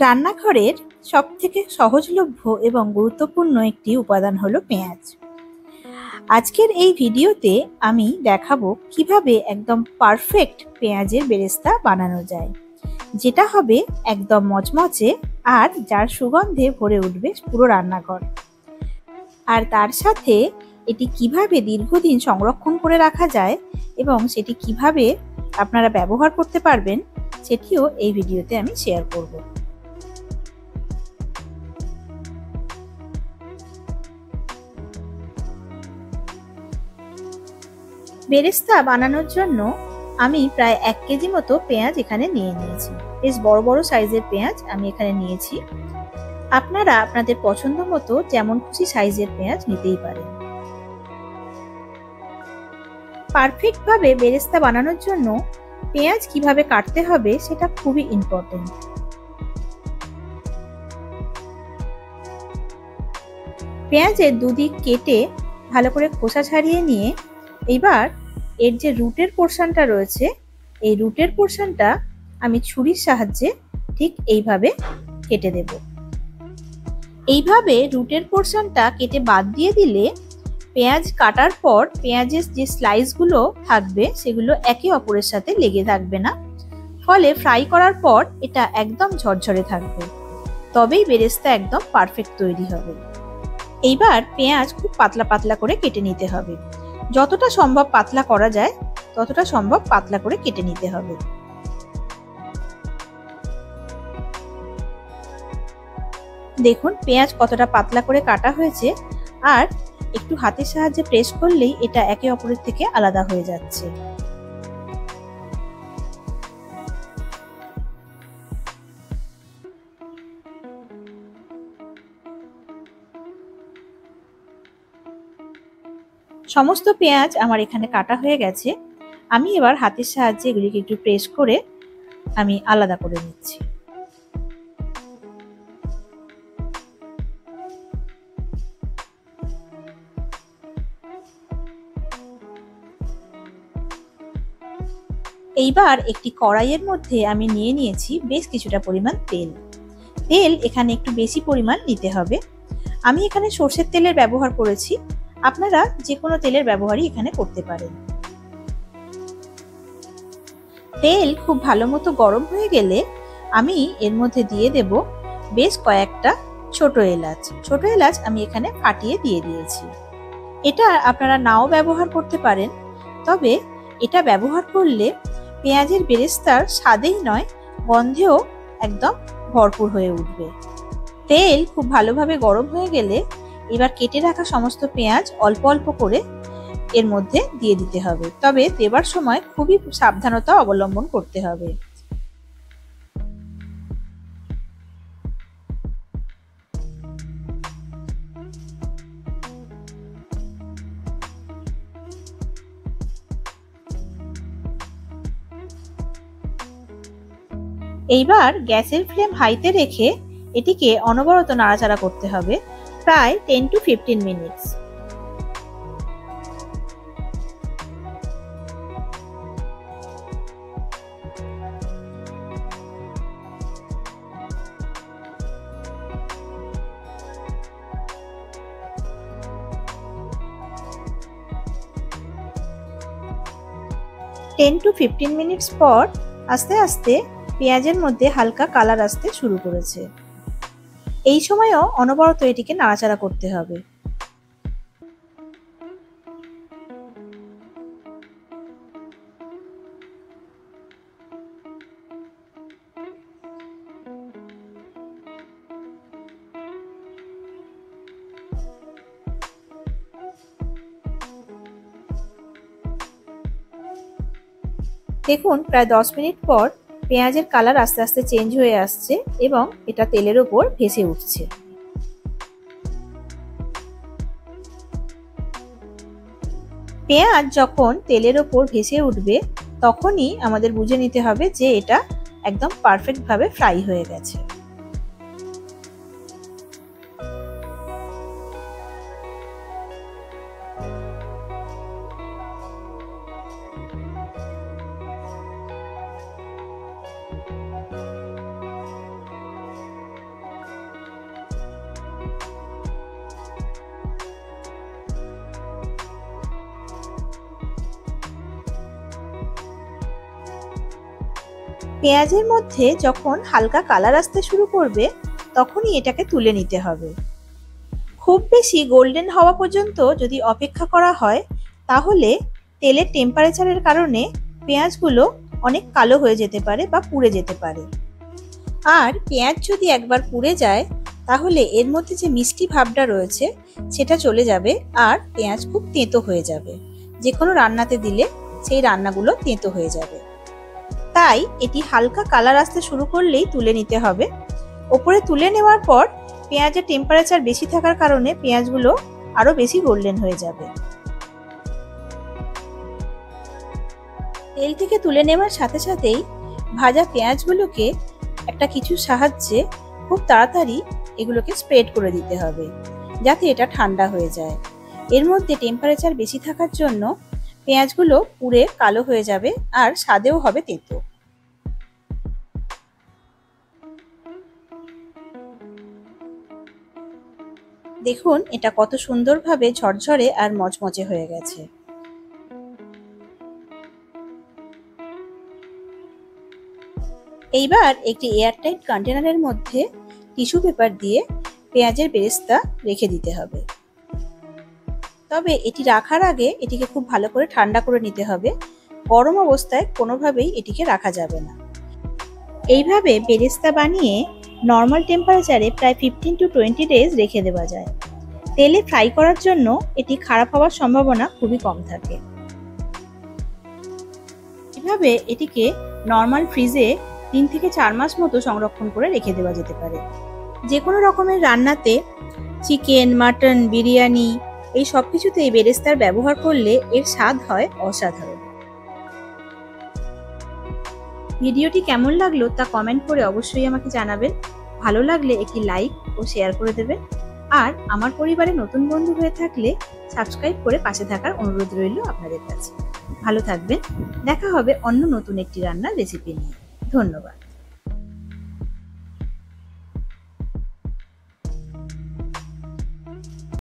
রান্নাঘরের সবথেকে সহজলভ্য এবং গুরুত্বপূর্ণ একটি উপাদান হলো পেঁয়াজ। আজকের এই ভিডিওতে আমি দেখাবো কিভাবে একদম পারফেক্ট পেঁয়াজের বেরেস্তা বানানো যায়, যেটা হবে একদম মচমচে আর যার সুগন্ধে ভরে উঠবে পুরো রান্নাঘর। আর তার সাথে এটি কিভাবে দীর্ঘদিন সংরক্ষণ করে রাখা যায় এবং সেটি কিভাবে আপনারা ব্যবহার করতে পারবেন সেটিও এই ভিডিওতে আমি শেয়ার করব। বেরেস্তা বানানোর জন্য আমি প্রায় 1 কেজি মতো পেঁয়াজ এখানে নিয়ে নিয়েছি। বেশ বড় বড় সাইজের পেঁয়াজ আমি এখানে নিয়েছি। আপনারা আপনাদের পছন্দ মতো যেমন খুশি সাইজের পেঁয়াজ নিতেই পারেন। পারফেক্ট ভাবে বেরেস্তা বানানোর জন্য পেঁয়াজ কিভাবে কাটতে হবে সেটা খুবই ইম্পর্টেন্ট। পেঁয়াজের দুদিক কেটে ভালো করে খোসা ছাড়িয়ে নিয়ে এবার এর যে রুটের পোরশনটা রয়েছে, এই রুটের পোরশনটা আমি ছুরির সাহায্যে ঠিক এইভাবে কেটে দেব। এইভাবে রুটের পোরশনটা কেটে বাদ দিয়ে দিলে পেঁয়াজ কাটার পর পেঁয়াজের যে স্লাইসগুলো থাকবে সেগুলো একে অপরের সাথে লেগে থাকবে না, ফলে ফ্রাই করার পর এটা একদম ঝরঝরে থাকবে। তবেই বেরেস্তা একদম পারফেক্ট তৈরি হবে। এইবার পেঁয়াজ খুব পাতলা পাতলা করে কেটে নিতে হবে। যতটা সম্ভব পাতলা করা যায় ততটা সম্ভব পাতলা করে কেটে নিতে হবে। দেখুন পেঁয়াজ কতটা পাতলা করে কাটা হয়েছে, আর একটু হাতের সাহায্যে প্রেস করলেই এটা একে অপরের থেকে আলাদা হয়ে যাচ্ছে। সমস্ত পেঁয়াজ আমার এখানে কাটা হয়ে গেছে। আমি এবার হাতের সাহায্যে এগুলিকে একটু প্রেস করে আমি আলাদা করে নিচ্ছি। এইবার একটি কড়াইয়ের মধ্যে আমি নিয়ে নিয়েছি বেশ কিছুটা পরিমাণ তেল। তেল এখানে একটু বেশি পরিমাণ নিতে হবে। আমি এখানে সরষের তেলের ব্যবহার করেছি, আপনারা যে কোনো তেলের ব্যবহারই এখানে করতে পারেন। তেল খুব ভালো মতো গরম হয়ে গেলে আমি এর মধ্যে দিয়ে দেব বেশ কয়েকটা ছোট এলাচ। ছোট এলাচ আমি এখানে ফাটিয়ে দিয়ে দিয়েছি। এটা আপনারা নাও ব্যবহার করতে পারেন, তবে এটা ব্যবহার করলে পেঁয়াজের বেরেস্তার স্বাদেই নয় গন্ধেও একদম ভরপুর হয়ে উঠবে। তেল খুব ভালোভাবে গরম হয়ে গেলে এবার কেটে রাখা সমস্ত পেঁয়াজ অল্প অল্প করে এর মধ্যে দিয়ে দিতে হবে, তবে দেবার সময় খুবই সাবধানতা অবলম্বন করতে হবে। এইবার গ্যাসের ফ্লেম হাইতে রেখে এটিকে অনবরত নাড়াচাড়া করতে হবে প্রায় 10 to 15 minutes. Ten two 15 minutes পর আস্তে আস্তে পেঁয়াজের মধ্যে হালকা কালার আসতে শুরু করেছে। এই সময়ও অনবরত এটিকে নাড়াচাড়া করতে হবে। দেখুন প্রায় 10 মিনিট পর পেঁয়াজের কালার আস্তে আস্তে চেঞ্জ হয়ে আসছে এবং এটা তেলের ওপর ভেসে উঠছে। পেঁয়াজ যখন তেলের ওপর ভেসে উঠবে তখনই আমাদের বুঝে নিতে হবে যে এটা একদম পারফেক্ট ভাবে ফ্রাই হয়ে গেছে। পেঁয়াজের মধ্যে যখন হালকা কালার আসতে শুরু করবে তখনই এটাকে তুলে নিতে হবে। খুব বেশি গোল্ডেন হওয়া পর্যন্ত যদি অপেক্ষা করা হয় তাহলে তেলের টেম্পারেচারের কারণে পেঁয়াজগুলো অনেক কালো হয়ে যেতে পারে বা পুড়ে যেতে পারে। আর পেঁয়াজ যদি একবার পুড়ে যায় তাহলে এর মধ্যে যে মিষ্টি ভাবটা রয়েছে সেটা চলে যাবে আর পেঁয়াজ খুব তেঁতো হয়ে যাবে। যে কোনো রান্নাতে দিলে সেই রান্নাগুলো তেঁতো হয়ে যাবে। তাই এটি হালকা কালার আসতে শুরু করলেই তুলে নিতে হবে। ওপরে তুলে নেওয়ার পর পেঁয়াজের টেম্পারেচার বেশি থাকার কারণে পেঁয়াজগুলো আরো বেশি গোল্ডেন হয়ে যাবে। তেল থেকে তুলে নেওয়ার সাথে সাথেই ভাজা পেঁয়াজগুলোকে একটা কিছুর সাহায্যে খুব তাড়াতাড়ি এগুলোকে স্প্রেড করে দিতে হবে যাতে এটা ঠান্ডা হয়ে যায়। এর মধ্যে টেম্পারেচার বেশি থাকার জন্য পেঁয়াজগুলো পুড়ে কালো হয়ে যাবে আর স্বাদেও হবে তেঁতো। দেখুন এটা কত সুন্দরভাবে ঝরঝরে আর মচমচে হয়ে গেছে। এইবার একটি এয়ারটাইট কন্টেনারের মধ্যে টিস্যু পেপার দিয়ে পেঁয়াজের বেরেস্তা রেখে দিতে হবে। তবে এটি রাখার আগে এটিকে খুব ভালো করে ঠান্ডা করে নিতে হবে। গরম অবস্থায় কোনোভাবেই এটিকে রাখা যাবে না। এইভাবে বেরেস্তা বানিয়ে নর্মাল টেম্পারেচারে প্রায় 15 to 20 ডেজ রেখে দেওয়া যায়। তেলে ফ্রাই করার জন্য এটি খারাপ হওয়ার সম্ভাবনা খুবই কম থাকে। এভাবে এটিকে নর্মাল ফ্রিজে 3 থেকে 4 মাস মতো সংরক্ষণ করে রেখে দেওয়া যেতে পারে। যে কোনো রকমের রান্নাতে চিকেন, মাটন, বিরিয়ানি এই সব কিছুতেই বেরেস্তার ব্যবহার করলে এর স্বাদ হয় অসাধারণ। ভিডিওটি কেমন লাগলো তা কমেন্ট করে অবশ্যই আমাকে জানাবেন। ভালো লাগলে একটি লাইক ও শেয়ার করে দেবেন। আর আমার পরিবারে নতুন বন্ধু হয়ে থাকলে সাবস্ক্রাইব করে পাশে থাকার অনুরোধ রইল আপনাদের কাছে। ভালো থাকবেন। দেখা হবে অন্য নতুন একটি রান্নার রেসিপি নিয়ে। ধন্যবাদ।